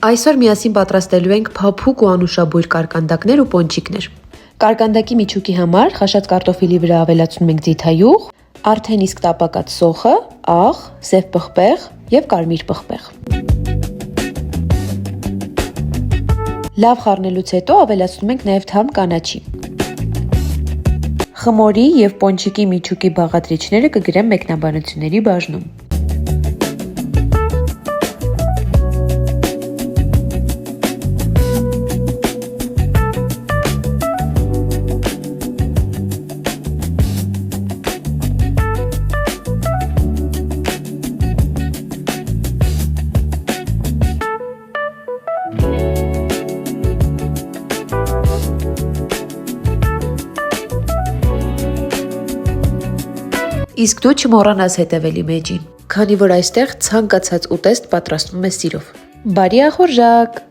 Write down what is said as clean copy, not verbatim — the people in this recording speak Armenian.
Այսօր միասին պատրաստելու ենք փափուկ ու անուշաբույր կարկանդակներ ու պոնչիկներ։ Կարկանդակի միջուկի համար խաշած կարտոֆիլի վրա ավելացնում ենք ձիթայուղ, արդեն իսկ տապակած սոխը, աղ, սև պղպեղ եւ կարմիր պղպեղ։ Լավ խառնելուց հետո ավելացնում ենք նաեւ թարմ կանաչի։ Խմորի եւ պոնչիկի միջուկի բաղադրիչները կգրեմ մեկնաբանությունների բաժնում։ Իսկ դու չմոռանաս հետևել իմ էջին, քանի որ այստեղ ցանկացած ուտեստ պատրաստվում է սիրով։ Բարի ախորժակ։